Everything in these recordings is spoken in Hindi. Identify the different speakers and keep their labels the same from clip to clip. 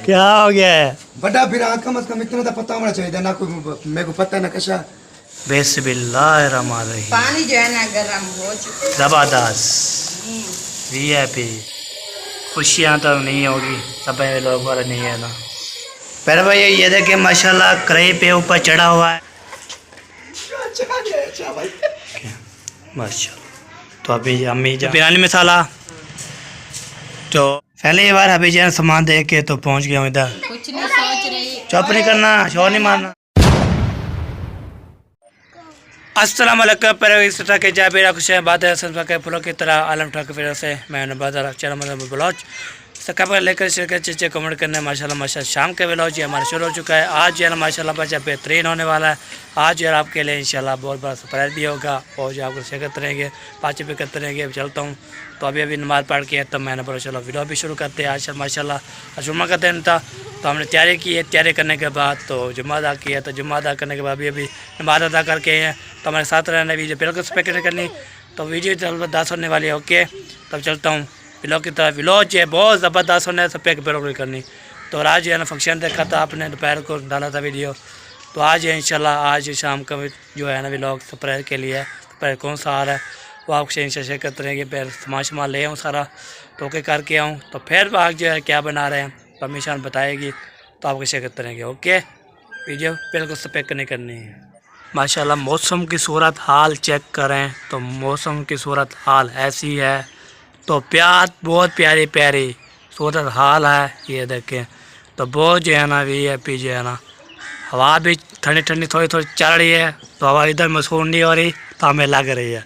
Speaker 1: क्या हो गया है?
Speaker 2: बड़ा फिर कम से कम इतना तो पता होना चाहिए ना, कोई मेरे को पता ना कैसा।
Speaker 1: बिस्मिल्लाहिर्रहमानिर्रहीम।
Speaker 3: पानी जो है ना गर्म हो चुका
Speaker 1: जबरदस्त वीआईपी। खुशियाँ तो नहीं होगी, सब लोग वाला नहीं है ना। पर भाई ये देखिए माशाल्लाह कढ़ाई पे ऊपर चढ़ा हुआ है माशाल्लाह। तो अभी अम्मी जान बिरयानी मसाला तो पहली बार अभी जान सामान देख के तो पहुंच गया हूँ इधर।
Speaker 3: कुछ नहीं सोच रही।
Speaker 1: चुप नहीं करना, शोर नहीं मारना। अस्सलाम वालेकुम। पर इस तरह के जा बेरा खुश है बात है संस्था के फूलों की तरह आलम ठाकुर फिर से मैं बाजार चला मतलब ब्लॉज सकाब लेकर शेयर चीज़ें कमेंट करने माशाल्लाह माशाल्लाह। शाम के ब्लॉज ये हमारा शुरू हो चुका है। आज जो है ना माशाल्लाह बच्चा बेहतरीन होने वाला है। आज जो है आपके लिए इंशाल्लाह बहुत बड़ा सरप्राइज भी होगा और जो आपको शेयर करते रहेंगे, बातचीत भी करते रहेंगे। चलता हूँ तो अभी नमाज़ पढ़ के तब मैंने बोला चलो वीडियो भी शुरू करते हैं। आज माशाल्लाह जुम्मा का दिन था तो हमने तैयारी की है। तैयारी करने के बाद तो जुम्मा अदा किया, तो जुम्मा अदा करने के बाद अभी नमाज़ अदा करके हैं तो हमारे साथ रहना वीडियो बिल्कुल स्पेक्ट करनी तो वीडियो ज़बरदस्त होने वाली है। ओके तब चलता हूँ ब्लॉग की तरफ। ब्लॉग जो है बहुत ज़बरदस्त होने से पैक बिल्कुल करनी। तो आज जो है ना फंक्शन देखा था आपने, दोपहर को डाला था वीडियो। तो आज है इंशाल्लाह आज शाम का जो है ना ब्लॉग सरप्राइज के लिए दोपहर कौन सा आ रहा है वो आपसे इंशाल्लाह शेयर करते रहेंगे। फिर सामान ले आऊँ सारा तो ओके करके आऊँ तो फिर आज जो है क्या बना रहे हैं तो हमेशा बताएगी तो आपको शेयर करते रहेंगे। ओके वीडियो बिल्कुल स्पेक नहीं करनी है। माशाल्लाह मौसम की सूरत हाल चेक करें तो मौसम की सूरत हाल ऐसी है तो बहुत प्यारी प्यारी सूरत हाल है। ये देखें तो बहुत जो है ना वीआईपी जो है ना हवा भी ठंडी ठंडी थोड़ी थोड़ी चल रही है तो हवा इधर महसूस नहीं हो रही तो हमें लग रही है।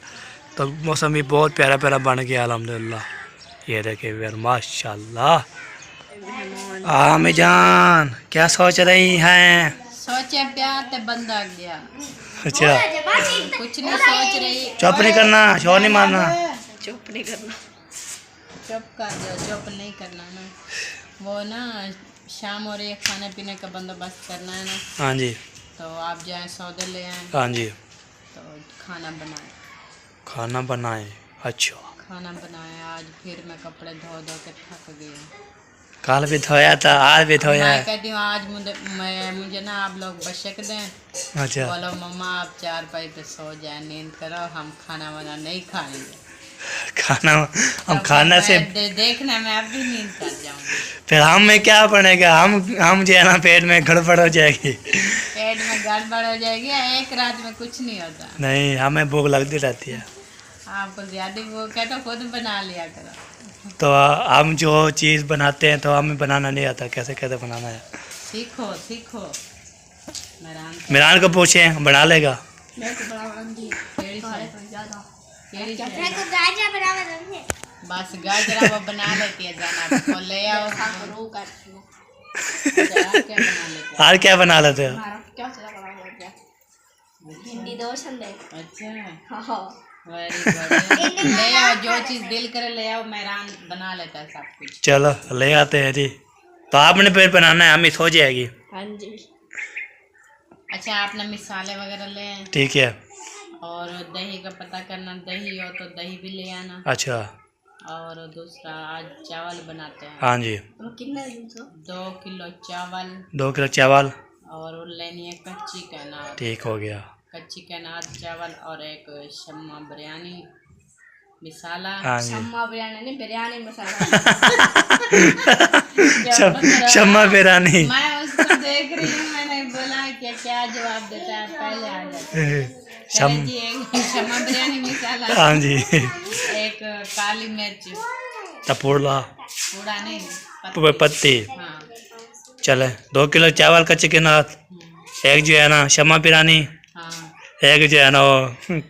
Speaker 1: तो मौसम भी बहुत प्यारा प्यारा बन गया अल्हम्दुलिल्लाह। ये देखे फिर माशाल्लाह। आमी जान क्या सोच रही हैं?
Speaker 3: सोचे प्यार ते बंदा गया।
Speaker 1: अच्छा
Speaker 3: कुछ नहीं सोच रही।
Speaker 1: चुप नहीं करना, शोर नहीं मारना।
Speaker 3: चुप नहीं करना, चुप कर जाओ। चुप नहीं करना ना, वो ना शाम हो रही है, खाने पीने का बंदोबस्त करना है ना।
Speaker 1: हाँ जी
Speaker 3: तो आप जाए सौदे ले आए।
Speaker 1: हाँ जी
Speaker 3: तो खाना बनाए।
Speaker 1: खाना बनाए। अच्छा
Speaker 3: खाना बनाए। आज फिर मैं कपड़े धो धो के थक गई।
Speaker 1: कल भी धोया था आज भी धोया
Speaker 3: मैं
Speaker 1: है।
Speaker 3: कहती हूँ आज मुझे ना आप लोग बशक दें।
Speaker 1: अच्छा
Speaker 3: बोलो मम्मा आप चारपाई पे सो जाए, नींद करो, हम खाना वाना नहीं खाएंगे।
Speaker 1: खाना हम खाना से
Speaker 3: देखने में अब भी नींद कर जाऊंगी।
Speaker 1: फिर हम में क्या बनेगा? हम जो है ना पेट में गड़बड़ हो जाएगी।
Speaker 3: पेट में गड़बड़ हो जाएगी। एक रात में कुछ नहीं होता।
Speaker 1: नहीं हमें भूख लगती रहती है।
Speaker 3: आपको ज्यादा भूख है तो खुद बना लिया करो।
Speaker 1: तो हम जो चीज़ बनाते हैं तो हमें बनाना नहीं आता, कैसे कैसे बनाना है।
Speaker 3: सीखो सीखो।
Speaker 1: मिरान को पूछे बना लेगा।
Speaker 3: बस गाजरा वो बना लेती है जाना तो ले आओ।
Speaker 1: और क्या बना लेते हो?
Speaker 3: अच्छा वेरी गुड। ले आओ जो चीज दिल करे ले आओ। मेहरान बना लेता है सब कुछ।
Speaker 1: चलो ले आते हैं जी। तो आपने फिर बनाना है, हमें सो जाएगी।
Speaker 3: हाँ जी। अच्छा आपने मिसाले वगैरह ले आए।
Speaker 1: ठीक है।
Speaker 3: और दही का पता करना, दही हो तो दही भी ले आना।
Speaker 1: अच्छा
Speaker 3: और दूसरा आज चावल बनाते हैं।
Speaker 1: हाँ जी
Speaker 3: 2 किलो चावल।
Speaker 1: 2 किलो चावल
Speaker 3: और लेनी है कच्ची कैनार।
Speaker 1: ठीक हो गया।
Speaker 3: कच्ची कैनार चावल और एक शम्मा बिरयानी मसाला।
Speaker 1: हाँ जी
Speaker 4: शम्मा बिरयानी नहीं, बिरयानी मसाला।
Speaker 1: शम्मा बिरयानी।
Speaker 3: मैं उसको देख रही हूँ, मैंने बोला कि क्या जवाब देता है पहले आ जाता। जी एक शम्मा बिरयानी मसाला।
Speaker 1: हाँ जी
Speaker 3: एक काली मिर्च
Speaker 1: टपोला
Speaker 3: पूरा नहीं
Speaker 1: पत्ती।
Speaker 3: हाँ
Speaker 1: चले 2 किलो चावल कच्चे के नाथ, एक जो है ना शम्मा बिरयानी,
Speaker 3: हाँ
Speaker 1: एक जो है ना वो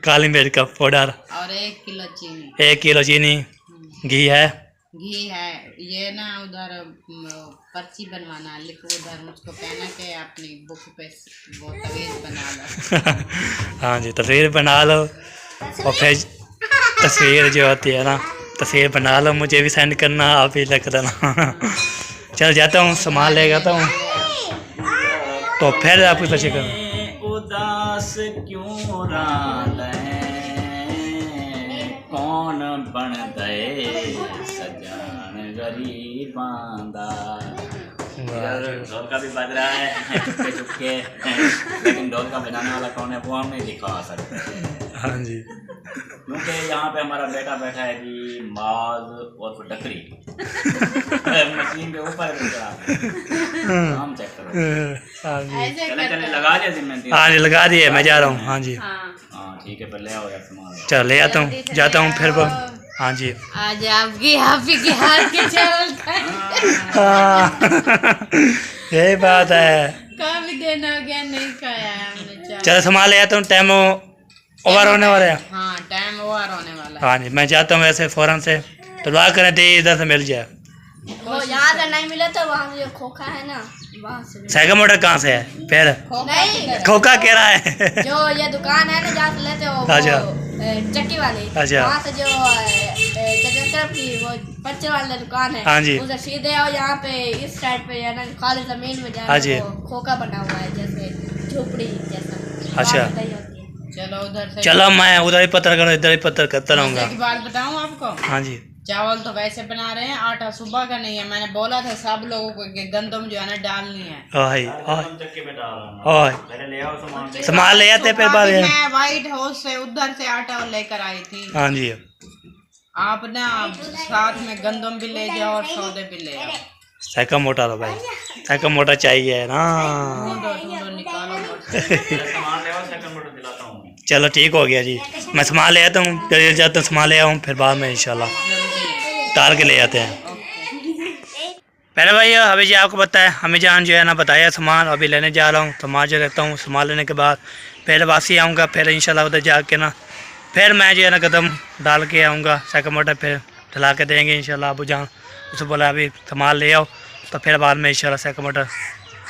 Speaker 1: काली मिर्च का पाउडर
Speaker 3: और 1 किलो चीनी।
Speaker 1: 1 किलो चीनी। घी है?
Speaker 3: घी है। ये ना उधर पर्ची बनवाना है, लिखो उधर मुझको कहना के अपनी बुक पे वो तस्वीर बना लो।
Speaker 1: हाँ जी तस्वीर बना लो और फिर तस्वीर जो होती है ना तस्वीर बना लो, मुझे भी सेंड करना, आप ही लिख देना। चल जाता हूँ सामान ले जाता हूँ तो फिर आपको सच करना। उदास क्यों कौन बन गए सजान गरीबां दा।
Speaker 5: ढोल का भी बज रहा है चुपके चुपके, लेकिन ढोल का बजाने वाला कौन है वो हम नहीं दिखा सकते।
Speaker 1: हाँ जी,
Speaker 5: क्योंकि यहाँ पे हमारा बेटा बैठा है जी माज और फटकरी मशीन के ऊपर काम चेक करो।
Speaker 1: हाँ जी,
Speaker 3: ऐसे
Speaker 5: चले
Speaker 3: करते
Speaker 5: चले
Speaker 3: हैं।
Speaker 5: लगा दिया जिम्मेदारी।
Speaker 1: हाँ जी लगा दिए, मैं जा रहा हूँ। हाँ जी,
Speaker 3: हाँ
Speaker 5: हाँ ठीक है, पर ले आओ यार सामान।
Speaker 1: चल ले आता हूँ, जाता हूँ फिर। हाँ जी,
Speaker 3: आज आपकी हाफी के हाथ के चावल खाए।
Speaker 1: हाँ यही बात है।
Speaker 3: काफी दिन हो गया नहीं खाया है हमने चावल।
Speaker 1: चलो सामान ले आता हूँ, टाइम ओवर होने वाला है।
Speaker 3: हाँ टाइम ओवर होने वाला है।
Speaker 1: हाँ जी, मैं जाता हूँ वैसे फ़ौरन से, तो दुआ करें थे इधर से मिल जाए।
Speaker 4: वो यहाँ से नहीं मिले तो वहाँ से जो खोखा है ना वहाँ से मिले।
Speaker 1: साइकिल मोटर कहाँ से है फिर?
Speaker 4: नहीं,
Speaker 1: खोखा कह रहा है।
Speaker 4: जो ये दुकान है ना जहाँ से लेते हो
Speaker 1: अच्छा।
Speaker 4: चक्की वाली,
Speaker 1: अच्छा।
Speaker 4: वहाँ से जो चक्कर की वो पच्चे वाली दुकान है,
Speaker 1: हाँ जी।
Speaker 4: उधर सीधे आओ। यहाँ पे इस साइड पे है ना खाली जमीन में
Speaker 1: हाँ जी।
Speaker 4: जाए वो खोखा बना हुआ है जैसे झोपड़ी जैसा।
Speaker 1: अच्छा।
Speaker 4: वहाँ पे दही होती है।
Speaker 3: चलो उधर से।
Speaker 1: चलो मैं उधर ही पत्र करूँ, इधर ही पत्र करता रहूँगा।
Speaker 3: एक बात बताऊँ आपको,
Speaker 1: हाँ जी,
Speaker 3: चावल तो वैसे बना रहे हैं, आटा सुबह का नहीं है। मैंने बोला था सब लोगों को कि गंदम जो है ना डालनी है।
Speaker 1: ओह
Speaker 5: हम चक्के पे डाल रहा हूँ,
Speaker 1: ओह
Speaker 5: पहले ले आओ सामान।
Speaker 1: सामान ले आते फिर
Speaker 3: सुबह
Speaker 1: बाद
Speaker 3: भी
Speaker 1: में।
Speaker 3: मैं व्हाइट हाउस से उधर से आटा लेकर आई थी।
Speaker 1: हाँ जी,
Speaker 3: आप ना साथ में गंदम भी ले जाओ और सौदे भी ले आओ।
Speaker 1: साइकिल मोटर हो भाई, साइकिल मोटर चाहिए ना।
Speaker 3: ढूंढो ढूंढो निकालो।
Speaker 5: सामान ले आओ, सेकंड मोटर दिलाता हूँ मैं।
Speaker 1: चलो ठीक हो गया जी, मैं सामान ले आता हूँ, कल जाता हूँ सामान ले आऊँ, फिर बाद में इंशाल्लाह तार के ले आते हैं। पहले भाई अभी जी आपको पता है हमें जान जो है ना बताया सामान अभी लेने जा रहा हूँ, तो मैं जो रहता हूँ सामान लेने के बाद पहले वासी आऊँगा, फिर इंशाल्लाह उधर जाके ना फिर मैं जो है ना कदम डाल के आऊँगा, साइकिल मोटर फिर चला के देंगे इंशाल्लाह। अबू जान उसे बोला अभी सामान ले आओ, तो फिर बाद में इंशाल्लाह साइकिल मोटर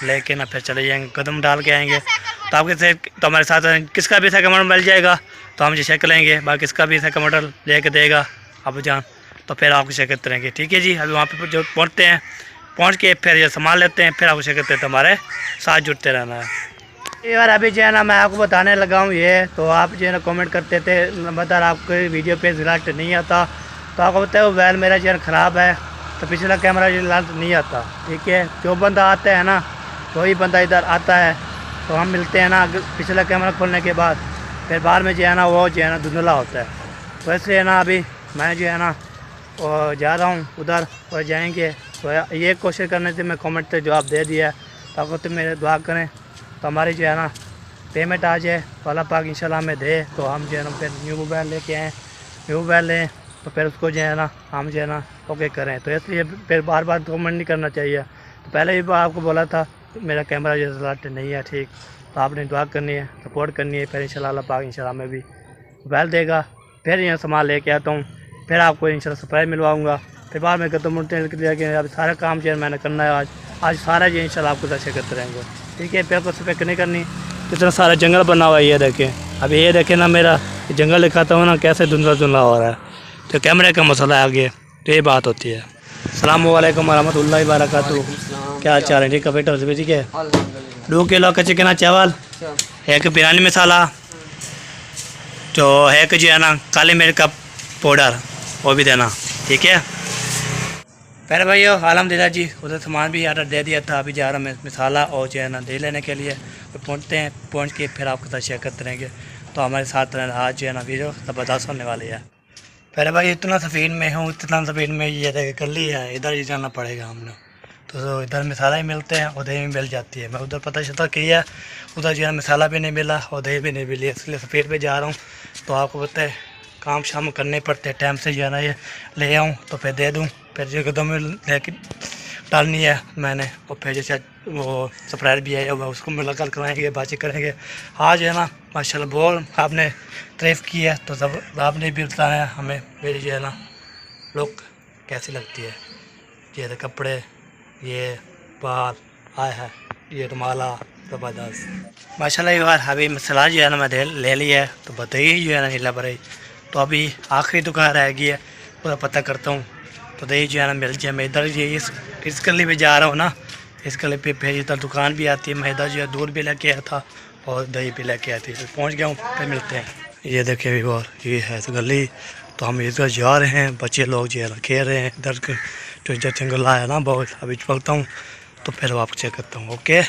Speaker 1: लेके ना फिर चले जाएंगे, कदम डाल के आएंगे। तो आपके से तो हमारे साथ किसका भी साइकिल मोटर मिल जाएगा तो हम जो चेक लेंगे, बाकी किसका भी साइकिल मोटर ले देगा अबू जान, तो फिर आपको चेक करते रहेंगे। ठीक है जी, अभी वहाँ पे जो पहुँचते हैं, पहुँच के फिर ये सामान लेते हैं, फिर आपको चेक करते हैं, तो हमारे साथ जुड़ते रहना है। यार अभी जो है ना मैं आपको बताने लगा हूँ ये, तो आप जो है ना कमेंट करते थे नंबरदार आपको वीडियो पे रिजल्ट नहीं आता, तो आपको बताया वो मोबाइल मेरा जो है ख़राब है, तो पिछला कैमरा रिजल्ट नहीं आता। ठीक है, जो बंदा आता है ना वही बंदा इधर आता है, तो हम मिलते हैं ना पिछला कैमरा खोलने के बाद, फिर बाद में जो है ना वो जो है ना धुंधला होता है। तो इसलिए है ना अभी मैं जो है ना वो जा रहा हूँ उधर, और जाएंगे तो ये कोशिश करने से मैं कमेंट से जवाब दे दिया है, तो आपको तो मेरे दुआ करें तो हमारी जो है ना पेमेंट आ जाए, तो अल्लाह पाक इंशाल्लाह हमें दे, तो हम जो है ना फिर न्यू मोबाइल लेके आएँ, न्यू मोबाइल लें तो फिर उसको जो है ना हम जो है ना ओके करें। तो इसलिए फिर बार बार कमेंट नहीं करना चाहिए। तो पहले भी आपको बोला था मेरा कैमरा जो रिजल्ट नहीं है ठीक, तो आपने दुआ करनी है, सपोर्ट करनी है, फिर इंशाल्लाह अल्लाह पाक इंशाल्लाह हमें भी मोबाइल देगा। फिर यहाँ सामान लेके आता हूँ, फिर आपको इंशाल्लाह सरप्राइज मिलवाऊँगा, फिर बाद में कदम उठते लेके अब सारा काम जो है मैंने करना है आज सारा जो इंशाल्लाह आपको दर्शक करते रहेंगे। ठीक है, फिर को सफेद नहीं करनी। कितना सारा जंगल बना हुआ है ये देखें, अभी ये देखें ना मेरा जंगल दिखाता हूँ ना कैसे धुंधला धुंधला हो रहा है, तो कैमरे का मसला है आगे, तो ये बात होती है। अस्सलाम वालेकुम रहमतुल्लाहि व बरकातुहू। क्या हाल चाल है? ठीक है बेटा, ठीक है। 2 किलो का चिकन चावल, 1 बिरयानी मसाला, तो 1 जो है ना काली मिर्च का पाउडर वो भी देना। ठीक है पहले भाइयों अलहमदिल्ला जी उधर सामान भी ऑर्डर दे दिया था, अभी जा रहा मैं मसाला और जो है ना दे लेने के लिए, तो पहुँचते हैं, पहुँच के फिर आपके साथ शेयर करते रहेंगे। तो हमारे साथ आज जो है ना वीडियो ज़बरदस्त होने वाली है। पहले भाई इतना सफ़ीन में हूँ, इतना सफ़ीन में ये देख कर ली है, इधर ही जाना पड़ेगा हमने, तो इधर मसाला ही मिलते हैं और दही भी मिल जाती है। मैं उधर पता चलता कि है उधर जो है मसाला भी नहीं मिला और दही भी नहीं मिली, इसलिए सफ़ीन पे जा रहा हूँ। तो आपको पता है काम शाम करने पड़ते हैं, टाइम से जो है ना ये ले आऊँ तो फिर दे दूँ, फिर जो कदम लेके डालनी है मैंने, और फिर जैसे वो सरप्राइज भी है उसको मुलाकात कराएंगे, बातचीत करेंगे। आज है ना माशाल्लाह बहुत आपने तारीफ़ की है, तो सब आपने भी बताया हमें मेरी जो है ना लुक कैसी लगती है, ये कपड़े, ये बाल आया है, ये रुमाला ज़बरदस्त माशाल्लाह। यार अभी मसाला जो है ना मैं ले लिया है, तो बताइए जो है ना नीला भराई, तो अभी आखिरी दुकान रह गई है, पूरा पता करता हूँ, तो दही जो है ना मिल जाए। मैं इधर ये इस गली में जा रहा हूँ ना, इस गली पे फिर इधर दुकान भी आती है, मैं इधर जो है दूध भी लेके आया था और दही भी लेके आई थी, तो पहुँच गया हूँ, फिर मिलते हैं। ये देखिए अभी और ये है इस गली, तो हम इधर जा रहे हैं, बच्चे लोग जो है ना खेल रहे हैं, इधर जो जंगल आया ना बहुत, अभी चलता हूँ तो फिर वापस चेक करता हूँ। ओके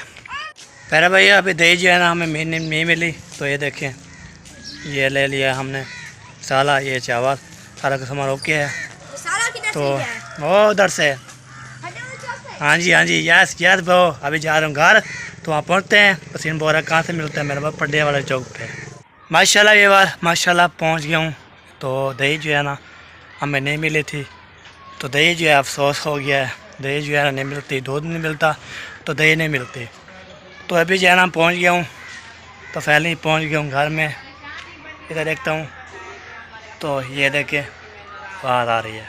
Speaker 1: पहले भैया अभी दही जो है ना हमें नहीं मिली, तो ये देखें ये ले लिया हमने साला, ये चावल, सारा का सामान ओके है। तो वो उधर से, हाँ जी यस ब्रो, अभी जा रहा हूँ घर, तो वहाँ पहुँचते हैं। पसीन बोरा कहाँ से मिलता है मेरे पास, पड्डे वाले चौक पे। माशाल्लाह ये बार माशाल्लाह पहुँच गया हूँ। तो दही जो है ना हमें नहीं मिली थी, तो दही जो है अफसोस हो गया है। दही जो है ना नहीं मिलती, दूध नहीं मिलता तो दही नहीं मिलती। तो अभी जो है ना पहुँच गया हूँ, तो पहले ही पहुँच गया हूँ घर में। इधर देखता हूँ तो ये देखे बात आ रही है,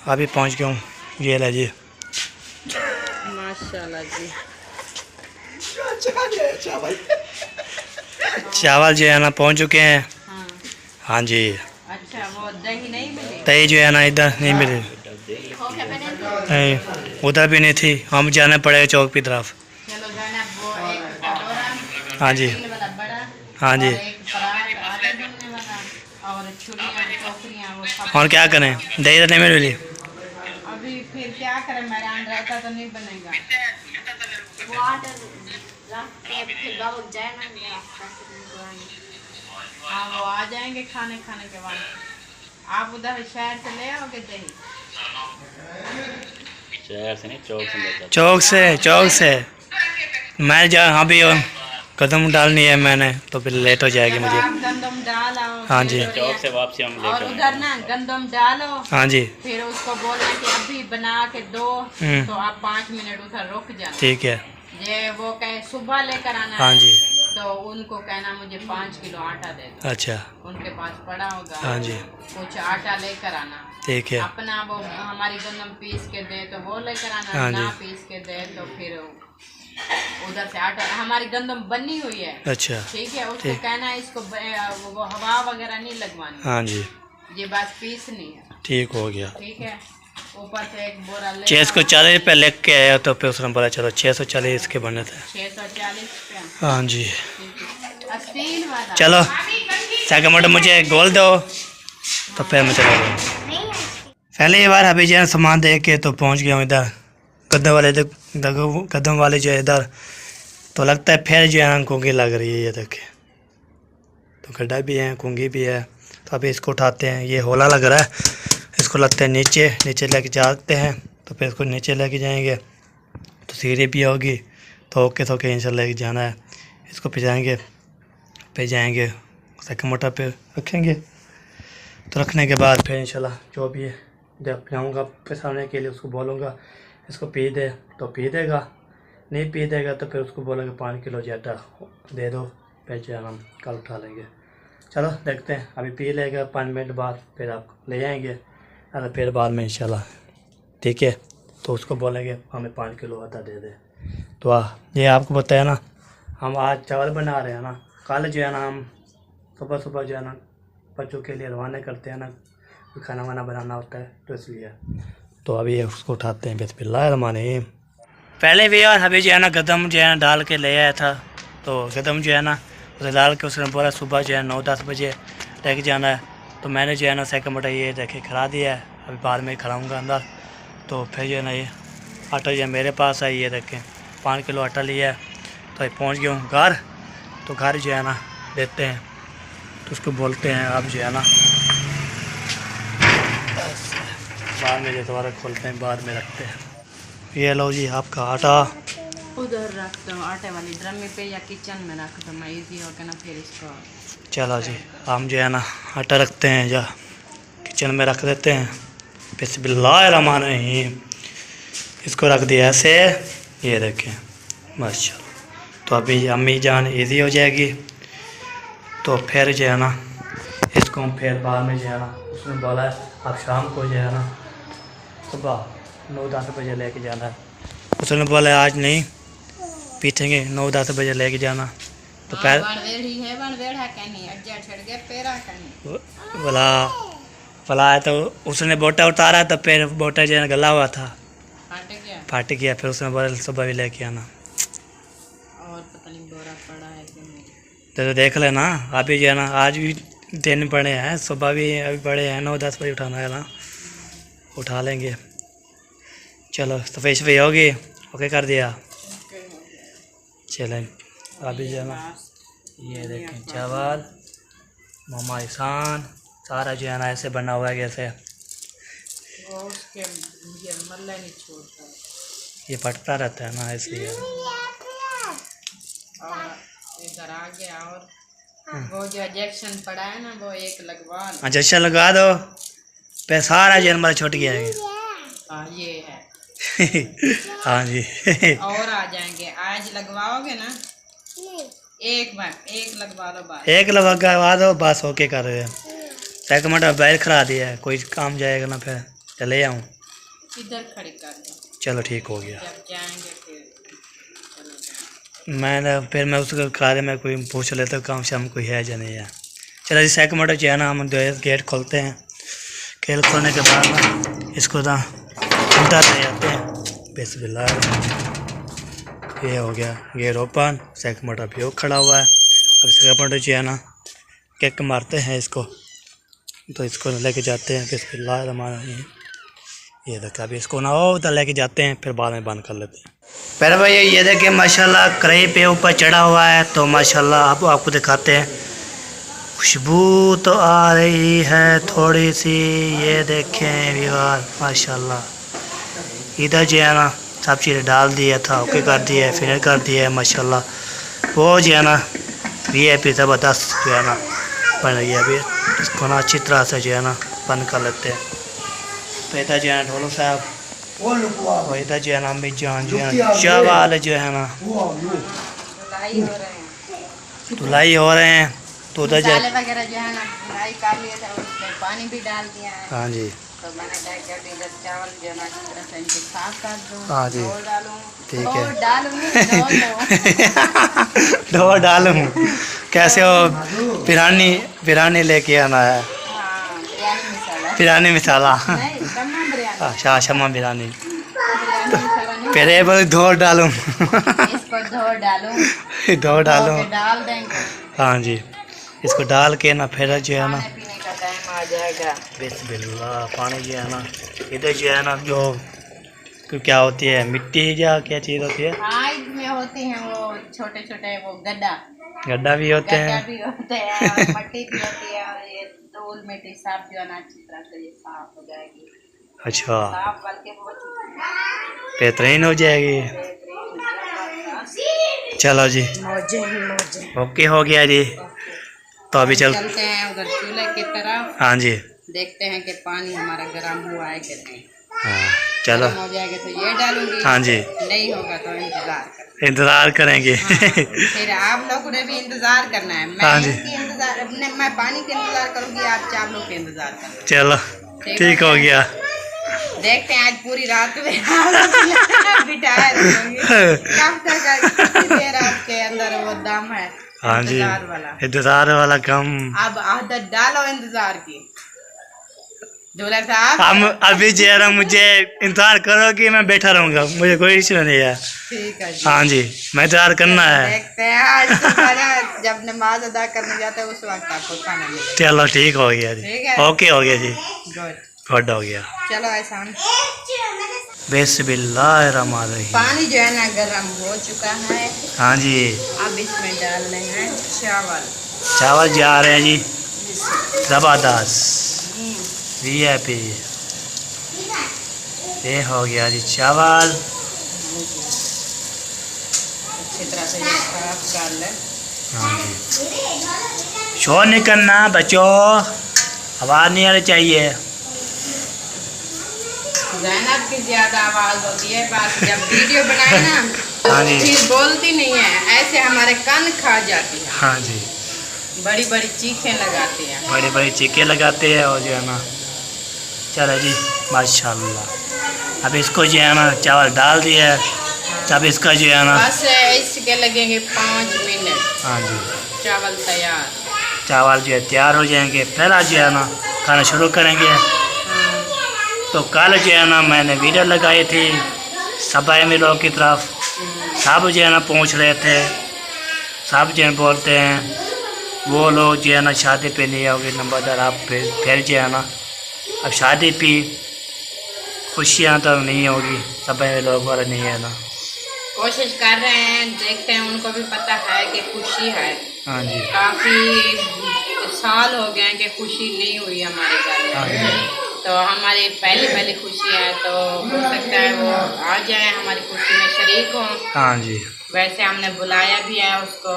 Speaker 1: अभी पहुँच गया हूँ। ये ले जी
Speaker 3: माशाल्लाह जी।
Speaker 1: चावल जो है ना पहुँच चुके हैं।
Speaker 3: हाँ
Speaker 1: हाँ जी
Speaker 3: अच्छा, वो दही नहीं मिली?
Speaker 1: दही जो है ना इधर नहीं मिली, नहीं उधर भी नहीं थी। हम जाना पड़ेगा चौक की तरफ।
Speaker 3: चलो जाना, वो एक कटोरा
Speaker 1: हाँ जी
Speaker 3: स्टील वाला बड़ा,
Speaker 1: हाँ जी।
Speaker 3: और एक परात आटा गूंदने वाला, और छुरियाँ टोकरियाँ, वो सब।
Speaker 1: और क्या करें, दही तो नहीं मिली।
Speaker 3: अभी फिर क्या करें, मेहमान रहता तो नहीं बनेगा। हाँ वो आ जाएंगे खाने के बाद। आप उधर शहर से ले आओगे दही?
Speaker 5: शहर से नहीं, चौक से लेता।
Speaker 1: चौक से मैं जा, हाँ भी कदम डालनी है मैंने, तो फिर लेट हो जाएगी मुझे।
Speaker 3: आप गंदम डाल आओ।
Speaker 1: हाँ जी।
Speaker 3: फिर
Speaker 5: चौक से वापसी हम
Speaker 3: और
Speaker 5: लेकर
Speaker 3: उधर ना गंदम डालो,
Speaker 1: हाँ जी
Speaker 3: फिर उसको बोलना कि अभी बना के दो, तो आप 5 मिनट उधर रुक जाना।
Speaker 1: ठीक है।
Speaker 3: ये वो कहे सुबह लेकर आना
Speaker 1: हाँ
Speaker 3: है,
Speaker 1: जी
Speaker 3: तो उनको कहना मुझे 5 किलो आटा दे दो।
Speaker 1: अच्छा
Speaker 3: उनके पास पड़ा होगा,
Speaker 1: हाँ जी
Speaker 3: कुछ आटा लेकर आना।
Speaker 1: ठीक है।
Speaker 3: अपना वो हमारी गंदम पीस के दे तो वो लेकर आना,
Speaker 1: हाँ
Speaker 3: ना
Speaker 1: जी।
Speaker 3: पीस के दे तो फिर उधर से आटा। हमारी गंदम बनी हुई है,
Speaker 1: अच्छा
Speaker 3: ठीक है। उसको
Speaker 1: ठीक।
Speaker 3: कहना है इसको वो हवा वगैरह नहीं लगवानी,
Speaker 1: हाँ जी
Speaker 3: ये बात पीसनी है,
Speaker 1: ठीक हो गया।
Speaker 3: ठीक है। ऊपर से एक बोरा ले
Speaker 1: 640 रुपये लेके के आया, तो फिर उसने बोला चलो 640 इसके बने थे।
Speaker 3: 640 रुपया,
Speaker 1: हाँ जी
Speaker 3: स्टील वाला।
Speaker 1: चलो सेकंड मुझे गोल दो, तो फिर मैं चला गया। पहले बार अभी जो है सामान दे के तो पहुंच गया हूँ इधर कदम वाले जो है इधर, तो लगता है फिर जो है कुंगी लग रही है। ये देखे तो गड्ढा भी है, कुंगी भी है। तो अभी इसको उठाते हैं, ये होला लग रहा है, इसको लगता है नीचे लेके जाते हैं। तो फिर इसको नीचे लेके जाएंगे तो सीढ़ी भी होगी, तो ओके इंशाल्लाह लेके जाना है। इसको पिजाएंगे, पे जाएंगे सेकंड मोटर पे रखेंगे। तो रखने के बाद फिर इंशाल्लाह जो भी है जब पिलाऊँगा पिसाने के लिए उसको बोलूँगा इसको पी दे, तो पी देगा। नहीं पी देगा तो फिर उसको बोलेंगे 5 किलो आटा दे दो, फिर जो है हम कल उठा लेंगे। चलो देखते हैं, अभी पी लेगा 5 मिनट बाद, फिर आप ले जाएंगे। अरे फिर बाद में इंशाल्लाह ठीक है, तो उसको बोलेंगे हमें 5 किलो आटा दे दे। तो ये आपको बताया ना, हम आज चावल बना रहे हैं ना, कल जो है ना हम सुबह जो है ना बच्चों के लिए रवाना करते हैं ना, खाना वाना बनाना होता है, तो इसलिए। तो अभी उसको उठाते हैं बिस्मिल्लाहिर्रहमानिर्रहीम। पहले भी यार अभी जो है ना गदम जो है ना डाल के ले आया था, तो गदम जो है ना उसे डाल के उसने बोला सुबह जो है 9-10 बजे लेके जाना है। तो मैंने जो है ना सेकंड मोटर ये देखे खड़ा दिया है, अभी बाद में खड़ाऊँगा अंदर। तो फिर जो है ना ये आटा जो है मेरे पास है, ये देखें 5 किलो आटा लिया है। तो पहुँच गया हूँ घर, तो घर जो है ना देते हैं, तो उसको बोलते हैं आप जो है ना बाद में जो दोबारा खोलते हैं, बाद में रखते हैं। ये लो जी आपका आटा,
Speaker 3: उधर रख दो आटे वाली ड्रमी पे या किचन में रख दो, मैं इजी हो के ना फिर इसको।
Speaker 1: चलो जी हम जो है ना आटा रखते हैं या किचन में रख देते हैं। बिस्मिल्लाहिर्रहमानिर्रहीम, इसको रख दिया ऐसे, ये देखें माशाल्लाह। तो अभी अम्मी जान इजी हो जाएगी, तो फिर जो है ना इसको हम फिर बाद में जो है ना उसने बोला है आप शाम को जो है ना सुबह 9-10 बजे लेके जाना है। उसने बोला आज नहीं पीटेंगे, 9-10 बजे लेके जाना। तो बोला है तो उसने बोटा उतारा, तो फिर बोटा जो है गला हुआ था, फाट गया। फिर उसने बोला सुबह भी लेके आना।
Speaker 3: और पता नहीं बोरा पड़ा है कि नहीं,
Speaker 1: तो देख लेना। अभी जो है ना आज भी दिन पड़े हैं, सुबह भी अभी बड़े हैं, 9-10 बजे उठाना है ना, उठा लेंगे। चलो सफाई होगी, ओके कर दिया। चलें अभी जो है ना ये देखें चावल मामा एहसान सारा जो है ना ऐसे बना हुआ है कैसे
Speaker 3: वो उसके ये मल्ला नहीं छोड़ता
Speaker 1: ये फटता रहता है ना इसलिए।
Speaker 3: और इधर आ गया और वो जो इंजेक्शन पड़ा है ना वो एक लगवा लो।
Speaker 1: अच्छा लगा दो पे सारा जो हमारा छूट गया है।
Speaker 3: हाँ ये है
Speaker 1: हाँ जी
Speaker 3: और आ जाएंगे आज लगवाओगे ना एक बार एक लगवा लो बस
Speaker 1: एक लगवा दो बस ओके कर रहे हैं। सेकंड बैल खड़ा दिया है कोई काम जाएगा ना फिर चले आऊँ।
Speaker 3: इधर खड़ी कर दो
Speaker 1: चलो ठीक हो गया।
Speaker 3: जब जाएंगे फिर
Speaker 1: मैंने फिर मैं उसको कार्य में कोई पूछ लेता हूँ काम शाम कोई है या नहीं है। चलो जी सेकंड जो है ना हम गेट खोलते हैं। गेट खोलने के बाद ना इसको ना उल्टा ले जाते हैं। बिस्मिल्लाह ये हो गया गेट ओपन। सेकंड अभी खड़ा हुआ है। अब सेकंड जो है ना किक मारते हैं इसको तो इसको लेके जाते हैं। बिस्मिल्लाह ये देखा अभी इसको ना उधर लेके जाते हैं फिर बाद में बंद कर लेते हैं। पहले भाई ये देखिए माशाल्लाह कढ़ाई पे ऊपर चढ़ा हुआ है तो माशाल्लाह अब आपको दिखाते हैं। खुशबू तो आ रही है थोड़ी सी ये देखें व्यूअर माशाल्लाह। इधर जो है ना सब चीज़ें डाल दिया था ओके कर दिया है फिर कर दिया है माशाल्लाह। वो जो है ना VIP ज़बरदस्त जो है ना बन रही है। अभी इसको ना अच्छी तरह से जो है ना बंद कर लेते हैं। तो इधर जो है ढोलू साहब और इधर जो है ना अम्मी जान जो है चावल जो है ना धुलाई हो रहे हैं तो उधर जो
Speaker 3: वगैरह जो है ना धुलाई कर लिया था उसमें पानी भी डाल दिया है।
Speaker 1: हाँ जी
Speaker 3: तो मैंने कहा कि इधर चावल जो है ना अच्छी तरह से इनको साफ कर दूँ।
Speaker 1: हाँ जी ठीक है ढो डालूँ कैसे हो बिरयानी लेके आना है बिरयानी मसाला अच्छा शमा बिरयानी पहले बोल धो डालूं
Speaker 3: इसको
Speaker 1: धो डालूं
Speaker 3: डाल देंगे।
Speaker 1: हाँ जी इसको डाल के ना फिर जो है ना
Speaker 3: पीने का टाइम आ जाएगा।
Speaker 1: बिस्मिल्लाह पानी जो है ना इधर जो है ना जो क्या होती है मिट्टी या क्या चीज़ होती है।
Speaker 3: हाँ इसमें होती हैं वो छोटे छोटे वो
Speaker 1: गड्ढा भी होते हैं
Speaker 3: और मट्टी भी होती है और ये धूल मिट्टी साफ जो है ना अच्छी तरह से ये साफ हो जाएगी।
Speaker 1: अच्छा
Speaker 3: साफ करके
Speaker 1: बेहतरीन हो जाएगी। चलो जी
Speaker 3: मौजे
Speaker 1: ओके हो गया जी। तो अभी
Speaker 3: चलते हैं उधर चूल्हे की तरफ।
Speaker 1: हाँ जी
Speaker 3: देखते हैं कि पानी हमारा गर्म हुआ है कि नहीं।
Speaker 1: हाँ चलो
Speaker 3: हो जाएगा तो ये डालूंगी।
Speaker 1: हाँ जी
Speaker 3: नहीं होगा तो
Speaker 1: इंतज़ार करेंगे।
Speaker 3: हाँ, फिर आप लोगों ने भी इंतजार करना है। मैं
Speaker 1: हाँ जी
Speaker 3: मैं पानी का इंतजार करूंगी आप चावलों का इंतजार करना।
Speaker 1: चलो ठीक हो गया।
Speaker 3: देखते हैं आज पूरी रात में बिठाया कब तक कितनी देर आपके अंदर वो दम है।
Speaker 1: हाँ जी
Speaker 3: इंतजार
Speaker 1: वाला कम।
Speaker 3: अब आदत डालो इंतजार की दूल्हा साहब।
Speaker 1: हम अभी जो है ना मुझे इंतजार करो कि मैं बैठा रहूँगा मुझे कोई इश्यू नहीं है।
Speaker 3: ठीक है जी।
Speaker 1: हाँ जी मैं इंतजार करना है।
Speaker 3: देखते हैं आज सुबह जब नमाज अदा करने जाते हैं उस वक्त आपको खाना मिलेगा।
Speaker 1: चलो ठीक हो गया जी
Speaker 3: ठीक है
Speaker 1: ओके हो गया जी
Speaker 3: गुड
Speaker 1: हो गया।
Speaker 3: चलो एहसान।
Speaker 1: बिस्मिल्लाहिर्रहमानिर्रहीम।
Speaker 3: पानी जो है ना गर्म हो चुका है।
Speaker 1: हाँ जी
Speaker 3: अब इसमें डालने हैं
Speaker 1: चावल जा रहे हैं जी ज़बरदस्त VIP ये हो गया जी चावल।
Speaker 3: अच्छी तरह से ये साफ कर लें।
Speaker 1: हाँ जी शोर नहीं करना बच्चों आवाज़ नहीं आनी चाहिए।
Speaker 3: ज़ैनब की ज्यादा आवाज होती है बस जब वीडियो बनाए ना
Speaker 1: हाँ जी
Speaker 3: फिर बोलती नहीं है ऐसे हमारे कान खा जाती है।
Speaker 1: हाँ जी
Speaker 3: बड़ी बड़ी चीखें लगाती हैं।
Speaker 1: बड़ी बड़ी चीखें लगाते हैं और जो है ना चलो जी माशाल्लाह। अब इसको जो है ना चावल डाल दिया है। अब इसका जो है ना
Speaker 3: बस इसके लगेंगे 5 मिनट।
Speaker 1: हाँ जी
Speaker 3: चावल तैयार।
Speaker 1: चावल जो है तैयार हो जाएंगे फिर आज जो है ना खाना शुरू करेंगे। तो कल जो है ना मैंने वीडियो लगाई थी सब में लोगों की तरफ सब जो है ना पहुँच रहे थे। सब जो है बोलते हैं वो लोग जो है ना शादी पे नहीं आओगे नंबरदार आप फिर जो है ना अब शादी पे खुशियाँ तो नहीं होगी सब में लोग वाला नहीं है ना।
Speaker 3: कोशिश कर रहे हैं, देखते हैं। उनको भी पता है कि खुशी है,
Speaker 1: हाँ जी,
Speaker 3: काफ़ी साल हो गए हैं कि खुशी नहीं हुई हमारे घर
Speaker 1: हाँ
Speaker 3: में।
Speaker 1: जी,
Speaker 3: तो हमारी पहली खुशी है, तो हो सकता है वो आ जाए, हमारी खुशी में शरीक हों।
Speaker 1: हाँ जी,
Speaker 3: वैसे हमने बुलाया भी है उसको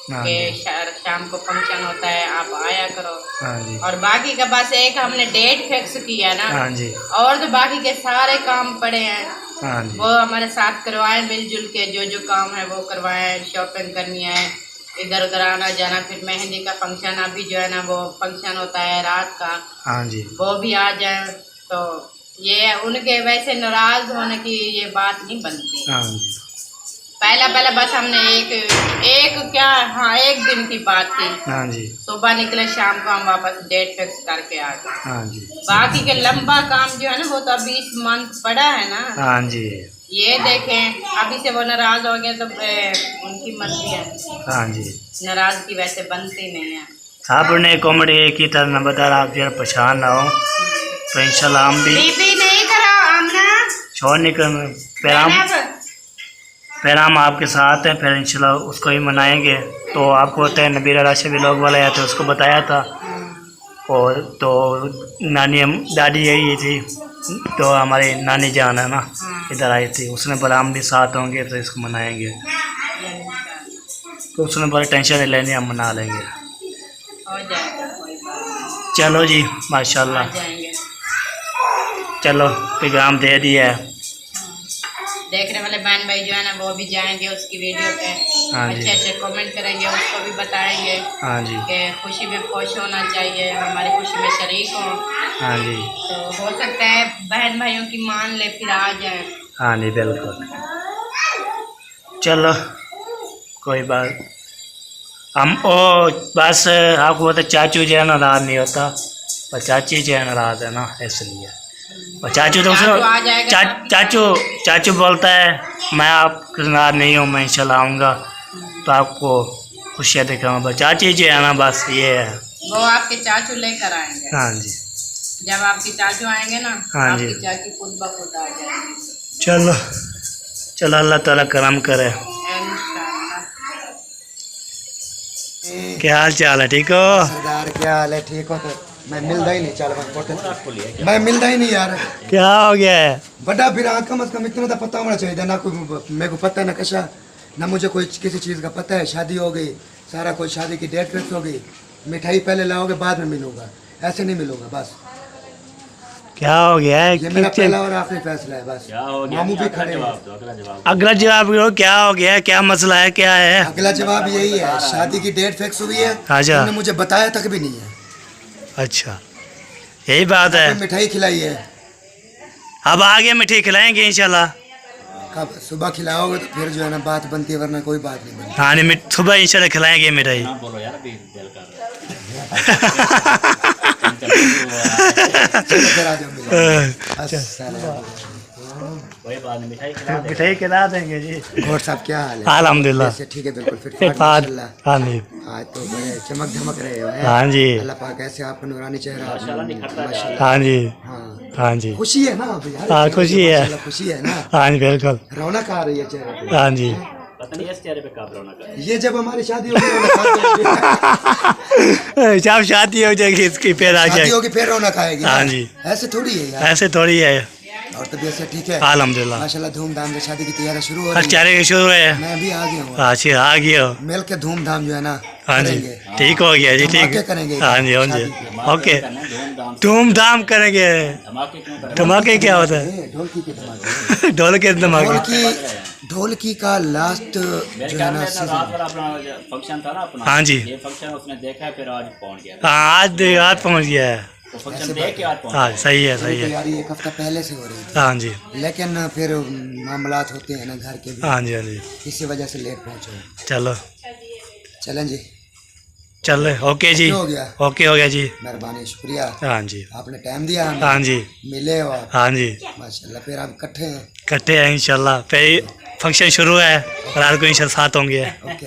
Speaker 1: हाँ
Speaker 3: कि
Speaker 1: जी,
Speaker 3: शाम को फंक्शन होता है, आप आया करो।
Speaker 1: हाँ जी,
Speaker 3: और बाकी का बस एक हमने डेट फिक्स किया ना,
Speaker 1: हाँ जी,
Speaker 3: और तो बाकी के सारे काम पड़े हैं,
Speaker 1: हाँ जी,
Speaker 3: वो हमारे साथ करवाएं, मिलजुल के जो काम है वो करवाएं। शॉपिंग करनी है, इधर उधर आना जाना, फिर मेहंदी का फंक्शन अभी जो है ना वो फंक्शन होता है रात का,
Speaker 1: हाँ जी,
Speaker 3: वो भी आ जाए। तो ये उनके वैसे नाराज होने की ये बात नहीं बनती।
Speaker 1: हाँ जी,
Speaker 3: पहला बस हमने एक दिन की बात थी।
Speaker 1: हाँ जी,
Speaker 3: सुबह निकले, शाम को हम वापस डेट फिक्स करके आ गए।
Speaker 1: हाँ जी,
Speaker 3: बाकी के लंबा काम जो है ना वो तो अभी इस मंथ पड़ा है ना।
Speaker 1: हाँ जी,
Speaker 3: ये देखें, अभी से वो नाराज हो गए तो उनकी मर्जी है,
Speaker 1: हाँ जी।
Speaker 3: नाराजगी वैसे बनती नहीं है।
Speaker 1: आपने कॉमेडी की तरह न बता रहा, आप जरा परेशान ना हो, तो इंशाल्लाह हम भी
Speaker 3: बीबी नहीं करो आमना,
Speaker 1: छोड़ नहीं कर फिर हम आपके साथ हैं, फिर इंशाल्लाह उसको ही मनाएंगे। तो आपको होता है नबीरा राशि भी लोग वाले आए थे, उसको बताया था। और तो नानी दादी यही थी, तो हमारी नानी जान है ना, इधर आई थी, उसने बोला हम भी साथ होंगे तो इसको मनाएंगे। तो उसने बोला टेंशन नहीं लेनी, हम मना लेंगे।
Speaker 3: हो जाएगा, कोई बात नहीं,
Speaker 1: चलो जी,
Speaker 3: आ
Speaker 1: माशाल्लाह,
Speaker 3: जाएंगे।
Speaker 1: चलो पैगाम दे दिया है।
Speaker 3: देखने वाले बहन भाई जो है ना वो भी जाएंगे उसकी वीडियो पे,
Speaker 1: हाँ जी,
Speaker 3: अच्छे कमेंट करेंगे, उसको भी बताएंगे
Speaker 1: हाँ जी,
Speaker 3: कि खुशी में खुश होना चाहिए, हमारी खुशी में शरीक हो।
Speaker 1: हाँ जी,
Speaker 3: तो हो सकता है बहन भाइयों की मान ले, फिर आ जाए।
Speaker 1: हाँ जी, बिल्कुल। चलो कोई बात, हम ओ बस आपको पता चाचू जो है नाराज नहीं होता, पर चाची जो है नाराज है ना, इसलिए। और चाचू तो
Speaker 3: चाचू आ जाएगा
Speaker 1: चाचू बोलता है मैं आपके नाराज नहीं हूँ, मैं इंशाल्लाह आऊँगा तो आपको खुशियाँ दिखाऊँगा। बस चाची जो है ना, बस ये है।
Speaker 3: वो आपके चाचू लेकर आएंगे।
Speaker 1: हाँ जी,
Speaker 3: जब आपके चाचू आएंगे ना,
Speaker 1: हाँ जी,
Speaker 3: आपकी चाची खुद ब खुद आ जाएंगे
Speaker 1: चलो चलो, अल्लाह ताला करम करे।
Speaker 3: इंशाल्लाह।
Speaker 1: क्या हाल चाल है, ठीक हो?
Speaker 2: सरदार क्या हाल है? ठीक हो? तो मैं मिलता ही नहीं, चल मैं मिलता ही नहीं यार।
Speaker 1: क्या हो गया है?
Speaker 2: बड़ा फिर कम अज कम इतना तो पता होना चाहिए ना, कोई मेरे को पता है ना कशा, ना मुझे कोई किसी चीज़ का पता है। शादी हो गई, सारा कोई शादी की डेट फिक्स हो गई, मिठाई पहले लाओगे बाद में मिलूंगा, ऐसे नहीं मिलूंगा। बस
Speaker 1: क्या हो गया है?
Speaker 2: ये मेरा पहला और आखिरी फैसला है। बस
Speaker 5: क्या हो गया?
Speaker 2: मामू भी
Speaker 5: अगला
Speaker 2: खड़े हैं।
Speaker 5: जवाब दो, अगला जवाब।
Speaker 1: अगला जवाब दो, क्या हो गया है? क्या मसला है, क्या है?
Speaker 2: अगला जवाब यही है, शादी की डेट फिक्स हुई है,
Speaker 1: अच्छा।
Speaker 2: उन्होंने मुझे बताया तक भी नहीं है।
Speaker 1: अच्छा, यही बात है।
Speaker 2: मिठाई खिलाई है,
Speaker 1: अब आगे मिठाई खिलाएंगे इंशाल्लाह।
Speaker 2: कब सुबह खिलाओगे तो फिर जो है ना बात बनती है, वरना कोई बात नहीं बनती।
Speaker 1: हाँ नहीं, सुबह इंशाल्लाह खिलाएंगे मिठाई।
Speaker 5: ना बोलो यार, अभी दिल कर रहा है।
Speaker 2: चलो फिर आ जाओ मिलो। अस्सलाम।
Speaker 5: कोई बात नहीं, मिठाई खिला दे।
Speaker 1: मिठाई खिला देंगे जी।
Speaker 2: और साहब क्या हाल है?
Speaker 1: अल्हम्दुलिल्लाह,
Speaker 2: ऐसे ठीक है, बिल्कुल फिट
Speaker 1: फिर
Speaker 2: फाट
Speaker 1: बात।
Speaker 2: माशाल्लाह।
Speaker 1: हाँ जी,
Speaker 2: आज तो बड़े चमक धमक रहे हो हैं।
Speaker 1: हाँ जी,
Speaker 2: अल्लाह पाक ऐसे आपका नूरानी चेहरा।
Speaker 5: माशाल्लाह निखरता जा रहा है।
Speaker 1: हाँ जी,
Speaker 2: हाँ,
Speaker 1: हाँ जी,
Speaker 2: खुशी है ना अभी यार?
Speaker 1: हाँ, खुशी है।
Speaker 2: माशाल्लाह खुशी है ना,
Speaker 1: हाँ जी, बिल्कुल।
Speaker 2: रौनक आ रही है चेहरे पे।
Speaker 1: हाँ जी,
Speaker 5: पता नहीं इस चेहरे पे कब रौनक है।
Speaker 2: ये जब हमारी शादी होगी रौनक आएगी।
Speaker 1: जब शादी हो जाएगी इसकी फिर आ
Speaker 2: शादी
Speaker 1: जाएगी।
Speaker 2: होगी फिर रौनक आएगी।
Speaker 1: हाँ जी,
Speaker 2: ऐसे थोड़ी है यार।
Speaker 1: ऐसे थोड़ी है।
Speaker 2: और तबीयत से ठीक है?
Speaker 1: अल्हम्दुलिल्लाह,
Speaker 2: माशाल्लाह धूमधाम से शादी की तैयारी शुरू हो रही है।
Speaker 1: चारे शुरू है।
Speaker 2: मैं भी आ गया हूँ,
Speaker 1: अच्छा, आ गया।
Speaker 2: मिल के धूमधाम जो है ना
Speaker 1: हाँ जी,
Speaker 2: करेंगे।
Speaker 1: ठीक हो गया जी, ठीक।
Speaker 2: धमाके करेंगे।
Speaker 1: हाँ जी, हाँ जी,
Speaker 5: धमाके
Speaker 1: ओके,
Speaker 5: करने, धूमधाम से।
Speaker 1: धूमधाम करेंगे।
Speaker 5: धमाके क्यों कर रहे
Speaker 1: धमाके क्या होता है?
Speaker 2: ए, ढोलकी के धमाके।
Speaker 1: ढोल के धमाके।
Speaker 2: ढोलकी का लास्ट
Speaker 5: मेरे
Speaker 2: जो है
Speaker 5: ख्याल
Speaker 2: ना
Speaker 5: में
Speaker 2: सीजन।
Speaker 5: रात वाला अपना फंक्शन था ना अपना।
Speaker 1: हाँ जी।
Speaker 5: ये फंक्शन उसने देखा है, फिर आज पहुंच गया।
Speaker 1: हाँ, आज पहुँच गया है।
Speaker 5: तो फंक्शन देख के आज पहुंच
Speaker 1: हाँ,
Speaker 5: गया।
Speaker 1: सही है, सही है।
Speaker 2: तैयारी एक हफ्ता पहले से हो रही थी,
Speaker 1: हाँ जी,
Speaker 2: लेकिन फिर मामलात होते हैं ना घर के भी,
Speaker 1: हाँ जी, हाँ जी,
Speaker 2: इसी वजह से लेट पहुंचे।
Speaker 1: चलो
Speaker 2: चलें जी,
Speaker 1: चल रहे, ओके जी,
Speaker 2: हो गया।
Speaker 1: ओके हो गया जी।
Speaker 2: मेहरबानी, शुक्रिया,
Speaker 1: हाँ जी,
Speaker 2: आपने टाइम दिया हमें,
Speaker 1: हाँ जी,
Speaker 2: मिले हो आप,
Speaker 1: हाँ जी,
Speaker 2: माशाल्लाह। फिर आप इकट्ठे हैं।
Speaker 1: इकट्ठे हैं इंशाल्लाह। फिर फंक्शन शुरू है, रात को इंशाल्लाह साथ होंगे।
Speaker 2: ओके।